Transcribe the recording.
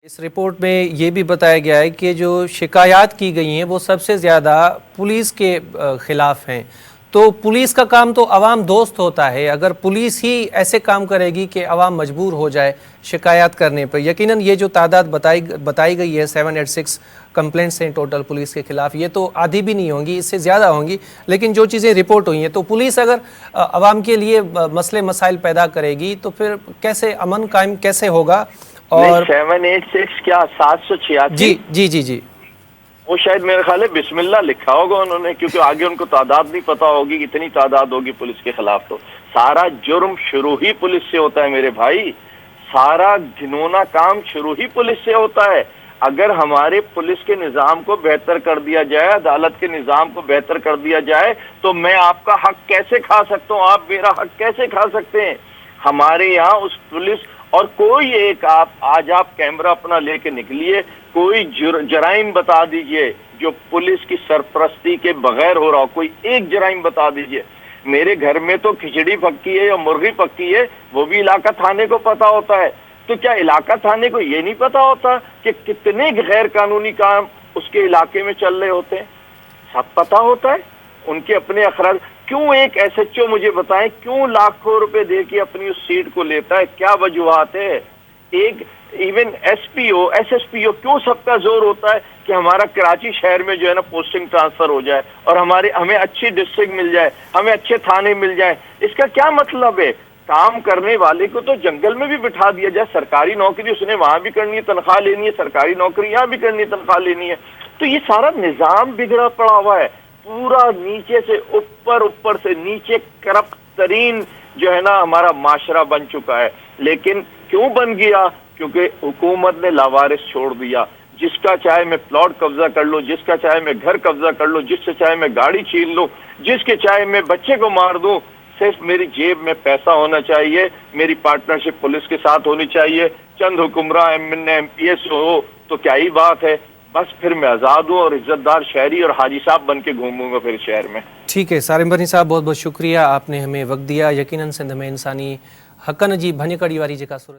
اس report میں یہ بھی بتایا گیا ہے کہ جو شکایات کی گئی ہیں وہ سب سے زیادہ پولیس کے خلاف ہیں۔ تو پولیس کا کام تو عوام دوست ہوتا ہے، اگر پولیس ہی ایسے کام کرے گی کہ عوام مجبور ہو جائے شکایات کرنے پر، یقیناً یہ جو تعداد بتائی گئی ہے 786 کمپلینٹس ہیں ٹوٹل پولیس کے خلاف، یہ تو آدھی بھی نہیں ہوں گی، اس سے زیادہ ہوں گی۔ لیکن جو چیزیں رپورٹ ہوئی ہیں تو پولیس اگر عوام کے لیے مسئلے مسائل پیدا کرے گی تو پھر کیسے امن قائم کیسے ہوگا؟ اور 786 کیا 786 جی وہ شاید میرے خیال ہے بسم اللہ لکھا ہوگا انہوں نے، کیونکہ آگے ان کو تعداد نہیں پتا ہوگی، اتنی تعداد ہوگی پولیس کے خلاف۔ تو سارا جرم شروع ہی پولیس سے ہوتا ہے میرے بھائی، سارا گھنونا کام شروع ہی پولیس سے ہوتا ہے۔ اگر ہمارے پولیس کے نظام کو بہتر کر دیا جائے، عدالت کے نظام کو بہتر کر دیا جائے، تو میں آپ کا حق کیسے کھا سکتا ہوں، آپ میرا حق کیسے کھا سکتے ہیں؟ ہمارے یہاں اس پولیس اور کوئی ایک آج آپ کیمرہ اپنا لے کے نکلیے، کوئی جرائم بتا دیجئے جو پولیس کی سرپرستی کے بغیر ہو رہا ہو، کوئی ایک جرائم بتا دیجئے۔ میرے گھر میں تو کھچڑی پکی ہے یا مرغی پکی ہے، وہ بھی علاقہ تھانے کو پتا ہوتا ہے۔ تو کیا علاقہ تھانے کو یہ نہیں پتا ہوتا کہ کتنے غیر قانونی کام اس کے علاقے میں چل رہے ہوتے ہیں؟ سب پتا ہوتا ہے، ان کے اپنے اخراج۔ کیوں ایک ایس ایچ او مجھے بتائیں کیوں لاکھوں روپے دے کے اپنی اس سیٹ کو لیتا ہے؟ کیا وجوہات ہے؟ ایک even S P O S S P O کیوں سب کا زور ہوتا ہے کہ ہمارا کراچی شہر میں جو ہے نا پوسٹنگ ٹرانسفر ہو جائے اور ہمیں اچھی ڈسٹرکٹ مل جائے، ہمیں اچھے تھانے مل جائیں؟ اس کا کیا مطلب ہے؟ کام کرنے والے کو تو جنگل میں بھی بٹھا دیا جائے، سرکاری نوکری اس نے وہاں بھی کرنی ہے، تنخواہ لینی ہے، سرکاری نوکری یہاں بھی کرنی ہے، تنخواہ لینی ہے۔ تو یہ سارا نظام بگڑا پڑا ہوا ہے، پورا نیچے سے اوپر سے نیچے کرپٹ ترین جو ہے نا ہمارا معاشرہ بن چکا ہے۔ لیکن کیوں بن گیا؟ کیونکہ حکومت نے لاوارث چھوڑ دیا۔ جس کا چاہے میں پلاٹ قبضہ کر لوں، جس کا چاہے میں گھر قبضہ کر لوں، جس سے چاہے میں گاڑی چھین لوں، جس کے چاہے میں بچے کو مار دوں، صرف میری جیب میں پیسہ ہونا چاہیے، میری پارٹنرشپ پولیس کے ساتھ ہونی چاہیے، چند حکمراں ایم پی ایس ہو تو کیا ہی بات ہے، بس پھر میں آزاد ہوں اور عزت دار شہری اور حاجی صاحب بن کے گھوموں گا پھر شہر میں۔ ٹھیک ہے سارم بنی صاحب، بہت بہت شکریہ، آپ نے ہمیں وقت دیا۔ یقیناً سندھ میں انسانی حقن جی بھنج کڑی واری جیکا صورت